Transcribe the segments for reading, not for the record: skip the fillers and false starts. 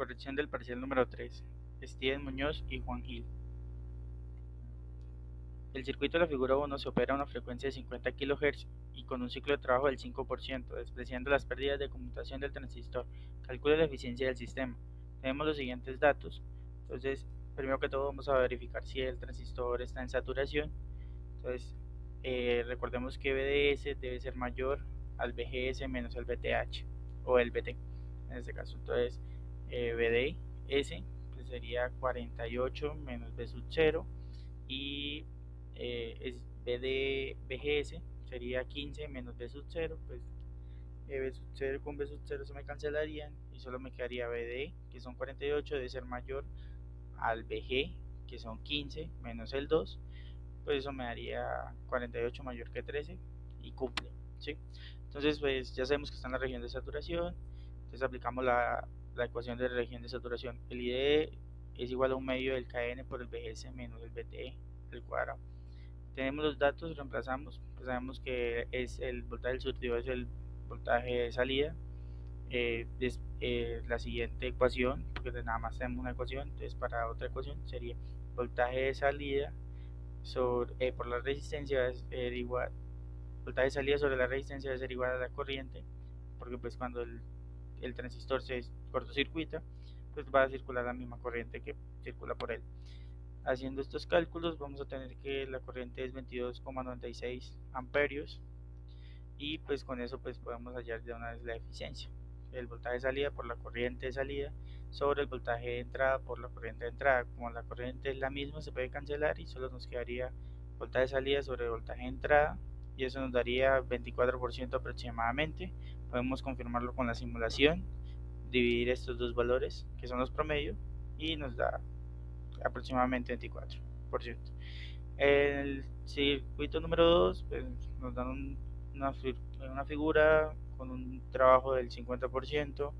Corrección del parcial número 3. Steven Muñoz y Juan Gil. El circuito de la figura 1 se opera a una frecuencia de 50 kHz y con un ciclo de trabajo del 5%, despreciando las pérdidas de conmutación del transistor. Calcule la eficiencia del sistema. Tenemos los siguientes datos. Entonces, primero que todo vamos a verificar si el transistor está en saturación. Entonces, recordemos que BDS debe ser mayor al BGS menos el BTH o el BT en este caso. Entonces, BDS pues sería 48 menos B sub 0 y BGS sería 15 menos B sub 0, pues B sub 0 con B sub 0 se me cancelarían y solo me quedaría BD, que son 48, debe ser mayor al BG, que son 15 menos el 2, pues eso me daría 48 mayor que 13 y cumple, ¿sí? Entonces pues ya sabemos que está en la región de saturación, entonces aplicamos la ecuación de la región de saturación. El IDE es igual a un medio del KN por el BGS menos el BTE, el cuadrado. Tenemos los datos, reemplazamos, pues sabemos que es el voltaje del surtidor, es el voltaje de salida. La siguiente ecuación, porque nada más tenemos una ecuación, entonces para otra ecuación sería voltaje de salida por la resistencia es igual, voltaje de salida sobre la resistencia debe ser igual a la corriente, porque pues cuando el transistor se cortocircuita, pues va a circular la misma corriente que circula por él. Haciendo estos cálculos vamos a tener que la corriente es 22,96 amperios y pues con eso pues podemos hallar de una vez la eficiencia. El voltaje de salida por la corriente de salida sobre el voltaje de entrada por la corriente de entrada. Como la corriente es la misma se puede cancelar y solo nos quedaría voltaje de salida sobre el voltaje de entrada y eso nos daría 24% aproximadamente. Podemos confirmarlo con la simulación, dividir estos dos valores que son los promedios y nos da aproximadamente 24%. El circuito número 2 pues, nos dan una figura con un trabajo del 50%.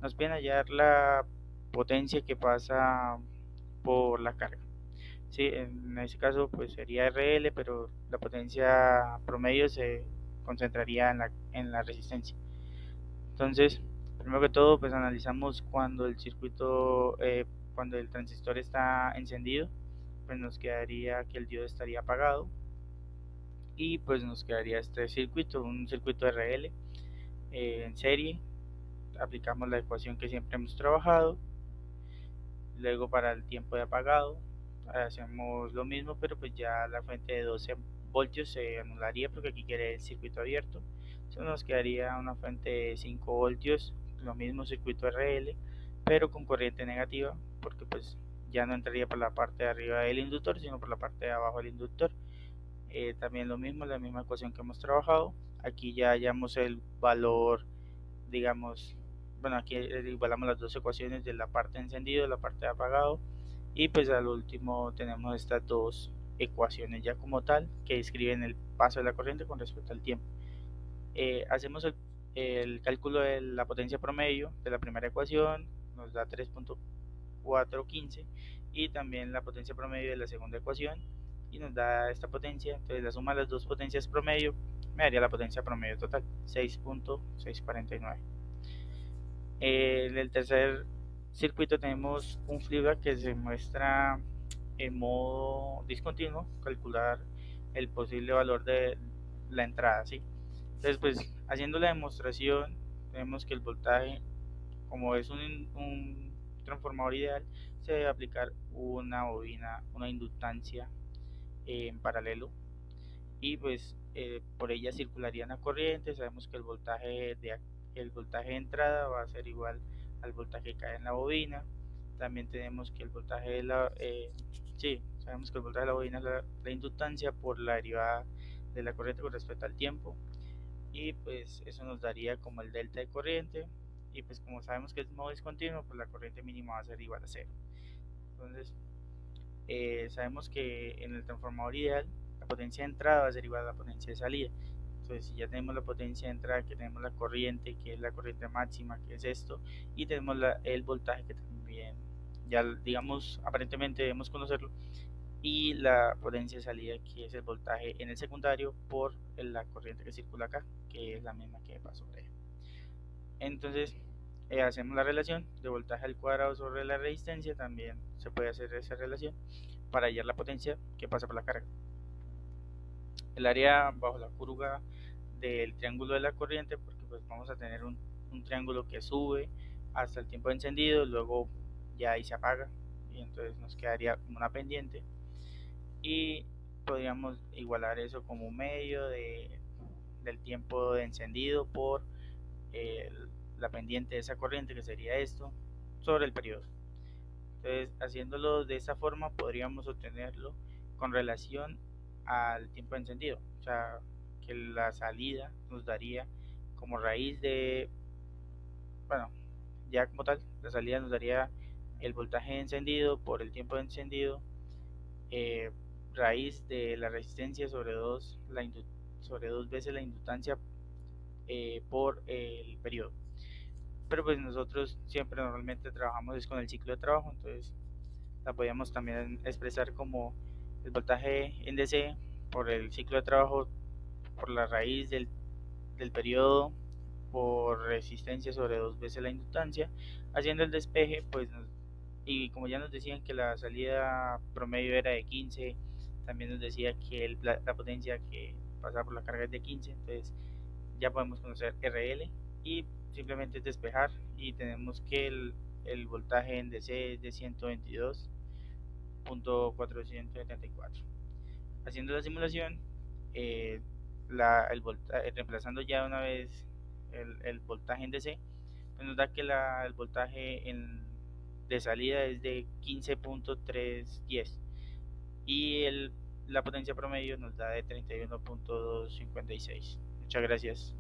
Nos piden hallar la potencia que pasa por la carga. Sí, en este caso pues sería RL, pero la potencia promedio se concentraría en la resistencia. Entonces, primero que todo, pues analizamos cuando el transistor está encendido, pues nos quedaría que el diodo estaría apagado y pues nos quedaría este circuito, un circuito RL en serie. Aplicamos la ecuación que siempre hemos trabajado. Luego para el tiempo de apagado hacemos lo mismo, pero pues ya la fuente de 12 voltios se anularía porque aquí quiere el circuito abierto. Entonces nos quedaría una fuente de 5 voltios, lo mismo circuito RL, pero con corriente negativa, porque pues ya no entraría por la parte de arriba del inductor, sino por la parte de abajo del inductor. También lo mismo, la misma ecuación que hemos trabajado. Aquí ya hallamos el valor, digamos, bueno, aquí igualamos las dos ecuaciones de la parte de encendido y la parte de apagado. Y pues al último tenemos estas dos ecuaciones ya como tal que describen el paso de la corriente con respecto al tiempo. Hacemos el cálculo de la potencia promedio de la primera ecuación, nos da 3.415 y también la potencia promedio de la segunda ecuación y nos da esta potencia. Entonces la suma de las dos potencias promedio me daría la potencia promedio total, 6.649. En el tercer circuito tenemos un feedback que se muestra en modo discontinuo, calcular el posible valor de la entrada, ¿sí? Entonces, pues haciendo la demostración, tenemos que el voltaje, como es un transformador ideal, se debe aplicar una bobina, una inductancia en paralelo y pues por ella circularía una corriente. Sabemos que el voltaje de entrada va a ser igual al voltaje que cae en la bobina. También tenemos que el voltaje de sí, sabemos que el voltaje de la bobina es la inductancia por la derivada de la corriente con respecto al tiempo y pues eso nos daría como el delta de corriente y pues como sabemos que es modo discontinuo pues la corriente mínima va a ser igual a cero. Entonces sabemos que en el transformador ideal la potencia de entrada va a ser igual a la potencia de salida. Entonces, si ya tenemos la potencia de entrada, que tenemos la corriente, que es la corriente máxima, que es esto, y tenemos el voltaje, que también, ya digamos, aparentemente debemos conocerlo, y la potencia de salida, que es el voltaje en el secundario por la corriente que circula acá, que es la misma que va sobre ella. Entonces, hacemos la relación de voltaje al cuadrado sobre la resistencia, también se puede hacer esa relación para hallar la potencia que pasa por la carga. El área bajo la curva del triángulo de la corriente, porque pues vamos a tener un triángulo que sube hasta el tiempo de encendido, luego ya ahí se apaga y entonces nos quedaría como una pendiente, y podríamos igualar eso como medio del tiempo de encendido por la pendiente de esa corriente, que sería esto, sobre el periodo. Entonces, haciéndolo de esa forma, podríamos obtenerlo con relación al tiempo de encendido. O sea, que la salida nos daría como raíz de, bueno, ya como tal, la salida nos daría el voltaje de encendido por el tiempo de encendido, eh, raíz de la resistencia sobre dos veces la inductancia por el periodo. Pero pues nosotros siempre normalmente trabajamos es con el ciclo de trabajo, entonces la podríamos también expresar como el voltaje en DC por el ciclo de trabajo, por la raíz del periodo, por resistencia sobre dos veces la inductancia, haciendo el despeje, pues y como ya nos decían que la salida promedio era de 15, también nos decía que la potencia que pasaba por la carga es de 15, entonces ya podemos conocer RL y simplemente despejar, y tenemos que el voltaje en DC es de 122.474. Haciendo la simulación, eh, reemplazando ya una vez el voltaje en DC, pues nos da que el voltaje de salida es de 15.310, y la potencia promedio nos da de 31.256. Muchas gracias.